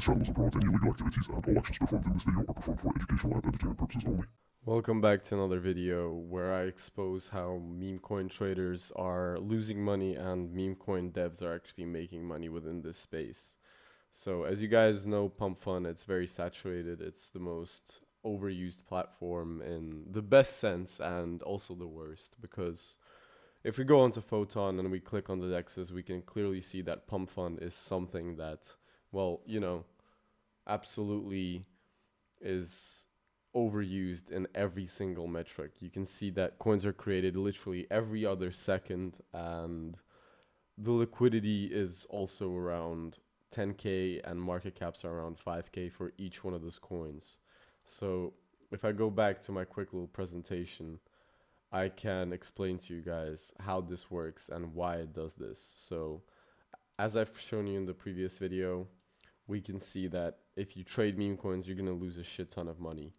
This channel doesn't promote any illegal activities, and all actions performed in this video are performed for educational and entertainment purposes only. Welcome back to another video where I expose how meme coin traders are losing money and meme coin devs are actually making money within this space. So as you guys know, Pump Fun, it's very saturated. It's the most overused platform in the best sense and also the worst, because if we go onto Photon and we click on the dexes, we can clearly see that Pump Fun is something that, well, absolutely is overused in every single metric. You can see that coins are created literally every other second, and the liquidity is also around 10k and market caps are around 5k for each one of those coins. So if I go back to my quick little presentation, I can explain to you guys how this works and why it does this. So as I've shown you in the previous video, we can see that if you trade meme coins, you're going to lose a shit ton of money.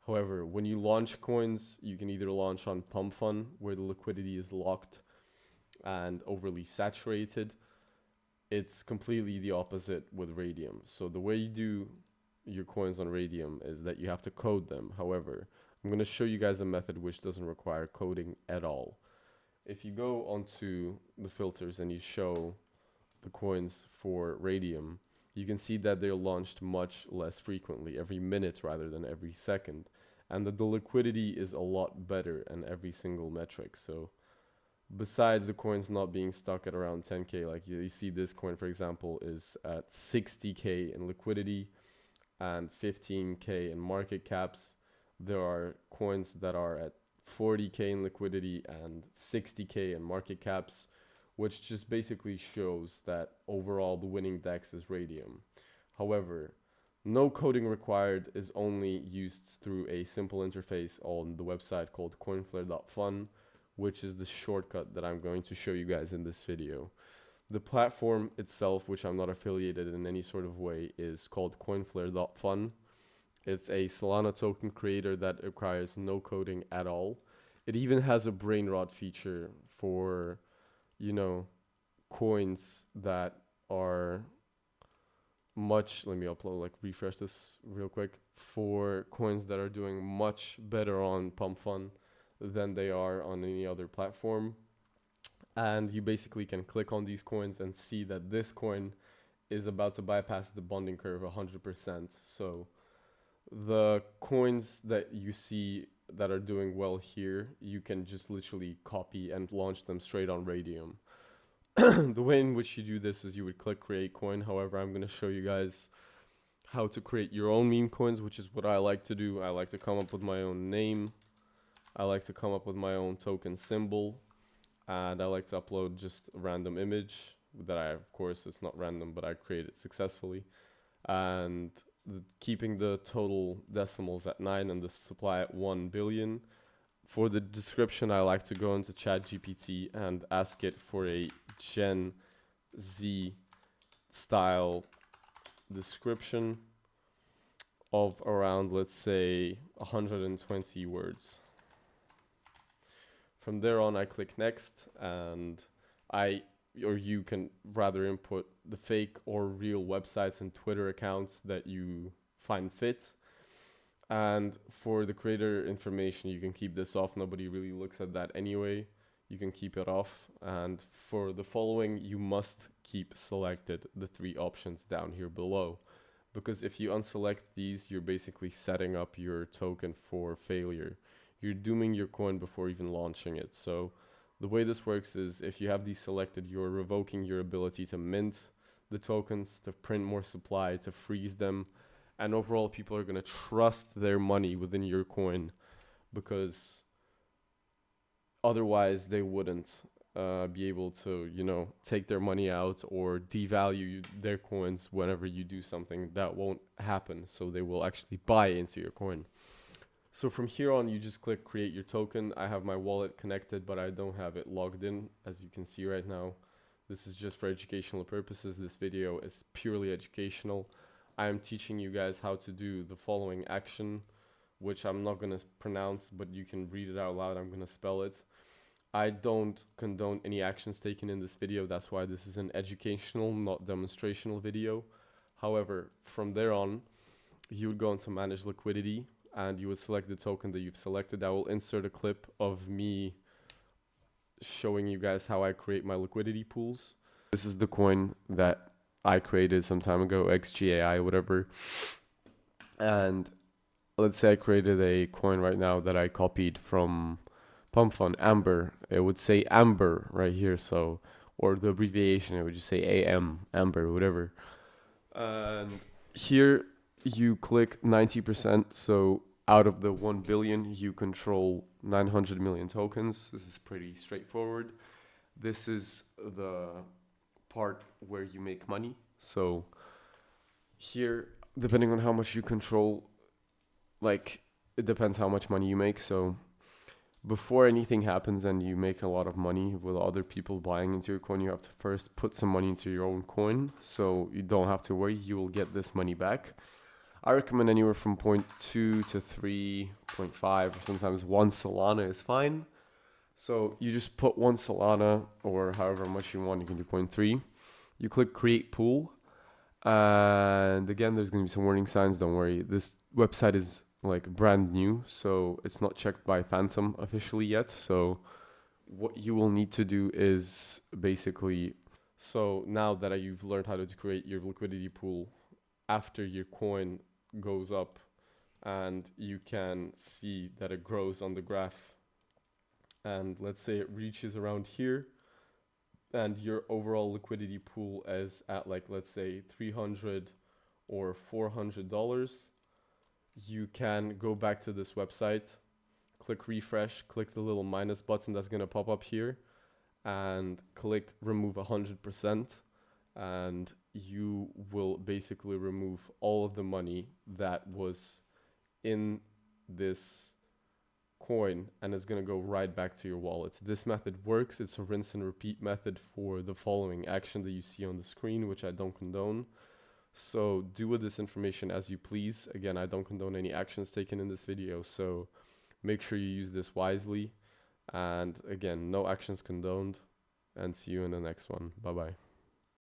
However, when you launch coins, you can either launch on Pump Fun, where the liquidity is locked and overly saturated. It's completely the opposite with Radium. So the way you do your coins on Radium is that you have to code them. However, I'm going to show you guys a method which doesn't require coding at all. If you go onto the filters and you show the coins for Radium, you can see that they're launched much less frequently, every minute rather than every second, and that the liquidity is a lot better in every single metric. So besides the coins not being stuck at around 10k, like you see this coin, for example, is at 60k in liquidity and 15k in market caps. There are coins that are at 40k in liquidity and 60k in market caps, which just basically shows that overall the winning DEX is Radium. However, no coding required is only used through a simple interface on the website called coinflare.fun, which is the shortcut that I'm going to show you guys in this video. The platform itself, which I'm not affiliated in any sort of way, is called coinflare.fun. It's a Solana token creator that requires no coding at all. It even has a brain rot feature for coins that are let me refresh this real quick, for coins that are doing much better on Pump Fun than they are on any other platform. And you basically can click on these coins and see that this coin is about to bypass the bonding curve 100%. So the coins that you see that are doing well here, you can just literally copy and launch them straight on Radium. The way in which you do this is you would click create coin. However, I'm going to show you guys how to create your own meme coins, which is what I like to do. I like to come up with my own name. I like to come up with my own token symbol. And I like to upload just a random image that of course, it's not random, but I created successfully. And keeping the total decimals at 9 and the supply at 1 billion. For the description, I like to go into ChatGPT and ask it for a Gen Z style description of around, let's say, 120 words. From there on, I click next, and you can rather input the fake or real websites and Twitter accounts that you find fit. And for the creator information, you can keep this off. Nobody really looks at that anyway. You can keep it off. And for the following, you must keep selected the 3 options down here below. Because if you unselect these, you're basically setting up your token for failure. You're dooming your coin before even launching it. So the way this works is if you have these selected, you're revoking your ability to mint the tokens, to print more supply, to freeze them. And overall, people are going to trust their money within your coin, because otherwise they wouldn't be able to, take their money out or devalue their coins whenever you do something. That won't happen. So they will actually buy into your coin. So from here on, you just click create your token. I have my wallet connected, but I don't have it logged in, as you can see right now. This is just for educational purposes. This video is purely educational. I am teaching you guys how to do the following action, which I'm not going to pronounce, but you can read it out loud. I'm going to spell it. I don't condone any actions taken in this video. That's why this is an educational, not demonstrational video. However, from there on, you would go into manage liquidity and you would select the token that you've selected. I will insert a clip of me showing you guys how I create my liquidity pools. This is the coin that I created some time ago, XGAI, whatever. And let's say I created a coin right now that I copied from Pump Fund, Amber. It would say Amber right here, so, or the abbreviation, it would just say AM, Amber, whatever. And here you click 90%, so out of the 1 billion, you control 900 million tokens. This is pretty straightforward. This is the part where you make money. So here, depending on how much you control, like, it depends how much money you make. So before anything happens and you make a lot of money with other people buying into your coin, you have to first put some money into your own coin. So you don't have to worry, you will get this money back. I recommend anywhere from 0.2 to 3.5, or sometimes 1 Solana is fine. So you just put 1 Solana or however much you want. You can do 0.3. You click create pool. And again, there's going to be some warning signs. Don't worry. This website is like brand new, so it's not checked by Phantom officially yet. So what you will need to do is basically, so now that you've learned how to create your liquidity pool, after your coin goes up and you can see that it grows on the graph, and let's say it reaches around here and your overall liquidity pool is at, like, let's say $300 or $400, you can go back to this website, click refresh, click the little minus button that's going to pop up here, and click remove 100%, and you will basically remove all of the money that was in this coin, and it's going to go right back to your wallet. This method works. It's a rinse and repeat method for the following action that you see on the screen, which I don't condone. So do with this information as you please. Again, I don't condone any actions taken in this video, so make sure you use this wisely. And again, no actions condoned, and see you in the next one. Bye bye.